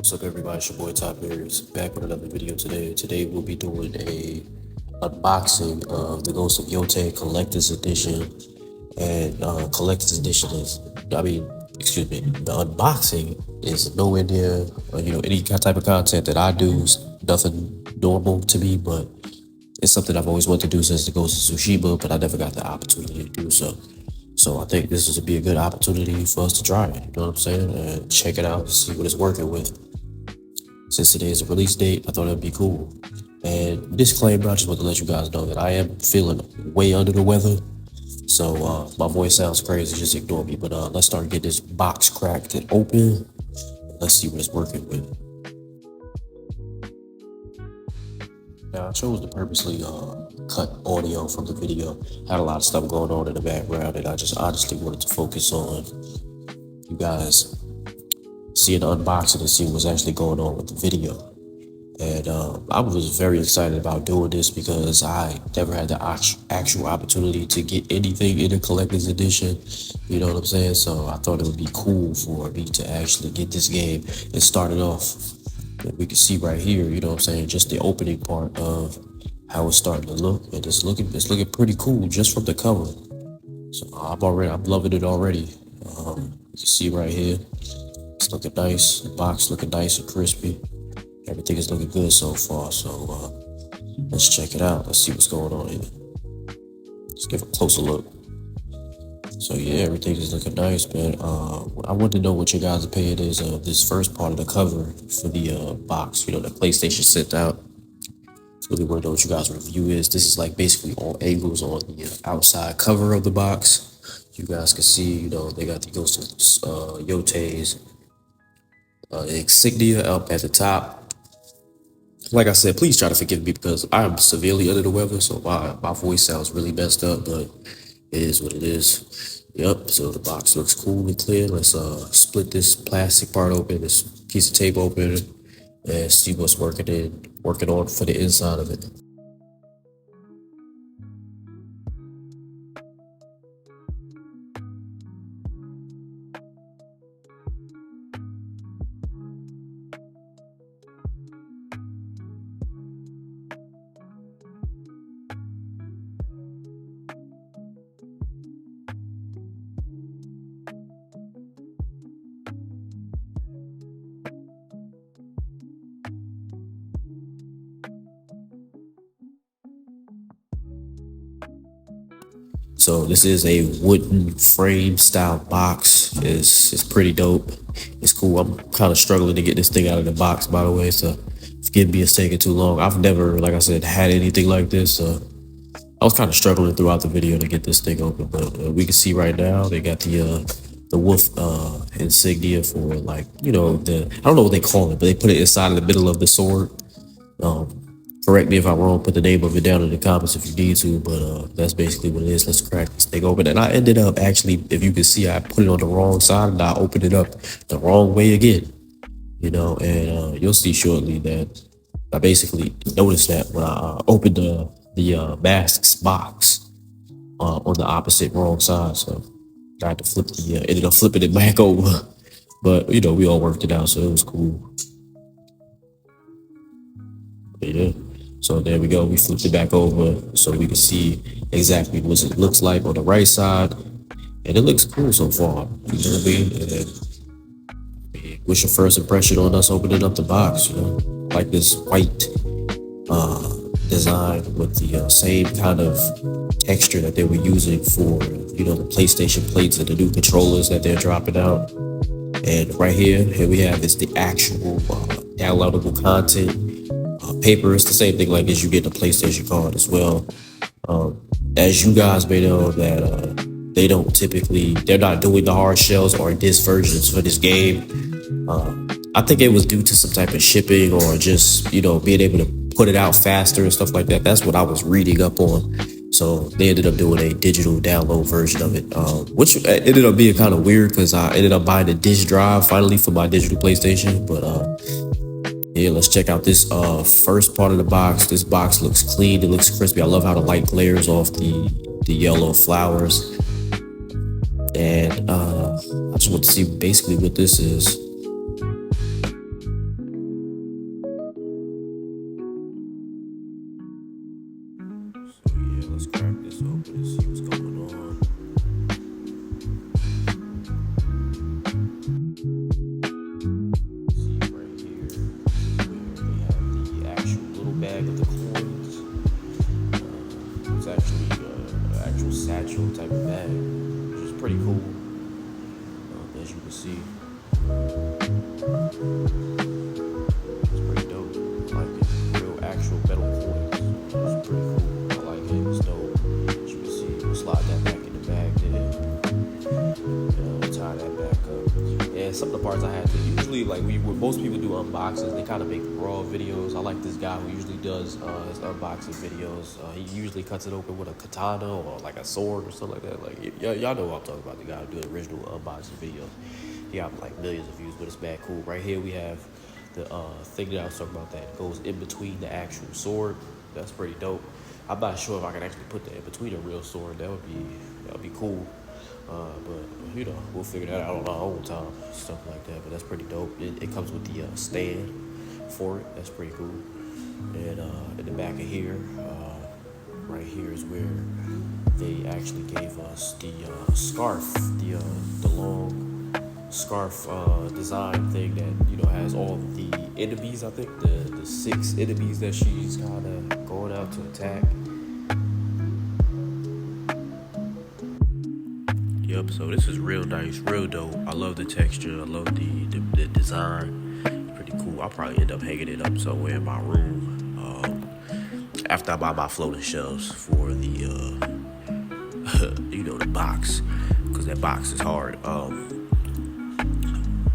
What's up, everybody? It's your boy Top Berries back with another video today. Today we'll be doing a unboxing of the Ghost of Yōtei Collector's Edition. And Collector's Edition is, excuse me, the unboxing is nowhere near, any type of content that I do. Is nothing normal to me, but it's something I've always wanted to do since the Ghost of Tsushima, but I never got the opportunity to do so. So I think this is be a good opportunity for us to try it. You know what I'm saying? And check it out, see what it's working with. Since today is the release date, I thought it'd be cool. And disclaimer, I just want to let you guys know that I am feeling way under the weather. So my voice sounds crazy, just ignore me. But let's start getting this box cracked and open. Let's see what it's working with. Now I chose to purposely cut audio from the video. Had a lot of stuff going on in the background, and I just honestly wanted to focus on you guys seeing the unboxing and see what's actually going on with the video. And I was very excited about doing this because I never had the actual opportunity to get anything in a collector's edition. You know what I'm saying? So I thought it would be cool for me to actually get this game and start it off. And we can see right here, you know what I'm saying, just the opening part of how it's starting to look. And it's looking pretty cool just from the cover. So I'm loving it already. You can see right here. It's looking nice. The box looking nice and crispy. Everything is looking good so far. So let's check it out. Let's see what's going on here. Let's give a closer look. So yeah, everything is looking nice, man. I want to know what your guys' opinion is of this first part of the cover for the box. You know, the PlayStation sent out. Really want to know what you guys' review is. This is like basically all angles on the outside cover of the box. You guys can see, you know, they got the Ghost of Yōtei's insignia up at the top. Like I said, please try to forgive me because I'm severely under the weather, so my voice sounds really messed up, but it is what it is. Yep, so the box looks cool and clear. Let's split this plastic part open, this piece of tape open, and see what's working on for the inside of it. So this is a wooden frame style box. It's pretty dope. It's cool. I'm kind of struggling to get this thing out of the box, by the way, so forgive me, it's taking too long. I've never, like I said, had anything like this. I was kind of struggling throughout the video to get this thing open, but we can see right now they got the wolf insignia for, like, you know, I don't know what they call it, but they put it inside of the middle of the sword. Correct me if I'm wrong, put the name of it down in the comments if you need to, but that's basically what it is. Let's crack this thing open. And I ended up actually, if you can see, I put it on the wrong side and I opened it up the wrong way again, you know, and you'll see shortly that I basically noticed that when I opened the masks box on the opposite wrong side. So I had to flip ended up flipping it back over, but you know, we all worked it out, so it was cool. Yeah. So there we go. We flipped it back over so we can see exactly what it looks like on the right side, and it looks cool so far. You know what I mean? And what's your first impression on us opening up the box? You know, like this white design with the same kind of texture that they were using for, you know, the PlayStation plates and the new controllers that they're dropping out. And right here we have is the actual downloadable content. Paper is the same thing like as you get the PlayStation card as well. As you guys may know that they're not doing the hard shells or disc versions for this game. I think it was due to some type of shipping or just, you know, being able to put it out faster and stuff like that. That's what I was reading up on. So they ended up doing a digital download version of it, which ended up being kind of weird because I ended up buying a disc drive finally for my digital PlayStation. But yeah, let's check out this first part of the box. This box looks clean. It looks crispy. I love how the light glares off the yellow flowers. And I just want to see basically what this is. So let's see what's going on. See right here where they have the actual little bag of the coins. It's actually an actual satchel type of bag, which is pretty cool. As you can see, it's pretty dope. I like it. Real actual metal coins. It's pretty cool. I like it. It's dope. As you can see, we'll slide that back in the bag there. Tie that back up. And some of the parts I had to usually, like when most people do unboxings, they kind of make raw videos. I like this guy who usually does his unboxing videos. He usually cuts it open with a katana or like a sword or something like that. Like y'all know what I'm talking about. The guy who do the original unboxing videos. He got like millions of views, but it's bad cool. Right here we have the thing that I was talking about that goes in between the actual sword. That's pretty dope. I'm not sure if I can actually put that in between a real sword. That would be cool. But we'll figure that out on our own time, stuff like that. But that's pretty dope. It comes with the stand for it. That's pretty cool. And in the back of here, right here is where they actually gave us the scarf, the long scarf design thing that has all the enemies. I think the 6 enemies that she's kind of going out to attack. Yep, so this is real nice, real dope. I love the texture. I love the design. Pretty cool. I'll probably end up hanging it up somewhere in my room after I buy my floating shelves for the the box, because that box is hard.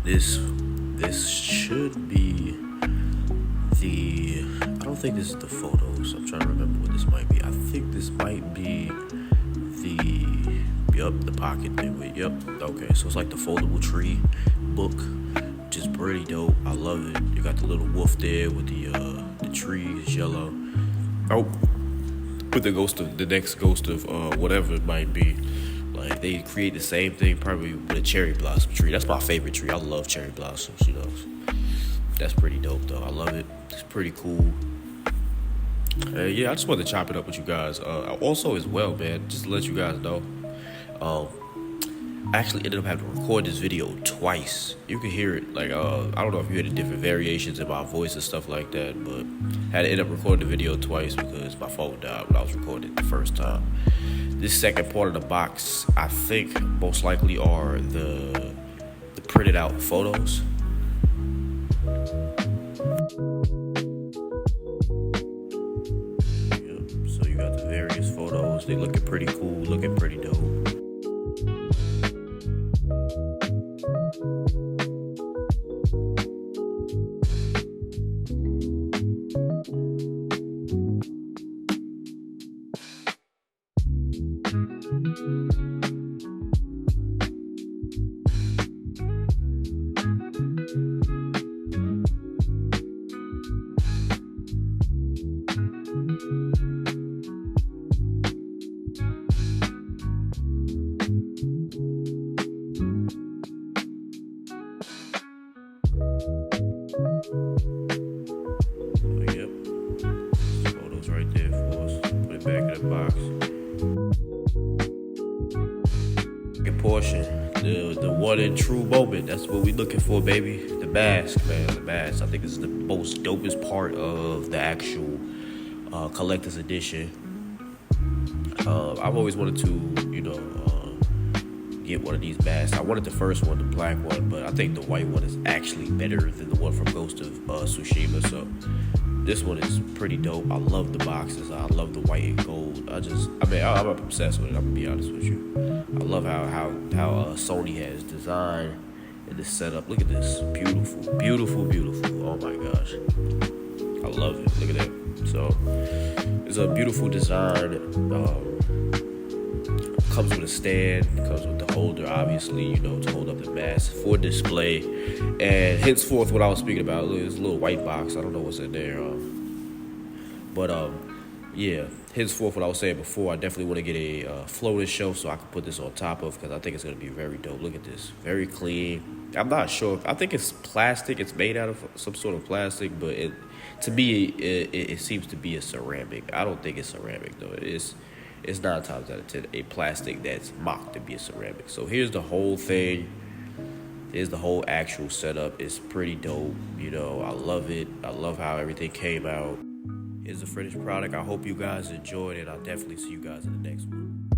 This should be the. I don't think this is the photos. I'm trying to remember what this might be. I think this might be the pocket thing with, okay, so it's like the foldable tree book, which is pretty dope. I love it. You got the little wolf there with the trees, yellow. Oh, with the next ghost of whatever it might be. Like, they create the same thing probably with a cherry blossom tree. That's my favorite tree. I love cherry blossoms, That's pretty dope, though. I love it. It's pretty cool. I just wanted to chop it up with you guys. Also, as well, man, just to let you guys know, I actually ended up having to record this video twice. You can hear it, like, I don't know if you hear the different variations in my voice and stuff like that, but I had to end up recording the video twice because my phone died when I was recording it the first time. This second part of the box, I think, most likely are the printed out photos. So you got the various photos. They looking pretty cool, looking pretty dope. Photos right there for us. Put it back in the box. Second portion, the one and true moment. That's what we looking for, baby. The mask, man. The mask. I think this is the most dopest part of the actual collector's edition. I've always wanted to, get one of these masks. I wanted the first one, the black one, but I think the white one is actually better than the one from Ghost of Tsushima. So this one is pretty dope. I love the boxes. I love the white and gold. I'm obsessed with it. I'm gonna be honest with you. I love how Sony has designed and the setup. Look at this, beautiful, beautiful, beautiful. Oh my gosh, I love it. Look at that. So it's a beautiful design. Comes with a stand, comes with the holder, obviously, to hold up the mask for display. And henceforth, what I was speaking about is a little white box. I don't know what's in there. Henceforth, what I was saying before, I definitely want to get a floating shelf so I can put this on top of, because I think it's going to be very dope. Look at this. Very clean. I'm not sure. I think it's plastic. It's made out of some sort of plastic, but to me, it seems to be a ceramic. I don't think it's ceramic, though. it's 9 times out of 10 a plastic that's mocked to be a ceramic. So here's the whole thing. Here's the whole actual setup. It's pretty dope. I love it. I love how everything came out. Here's the finished product. I hope you guys enjoyed it. I'll definitely see you guys in the next one.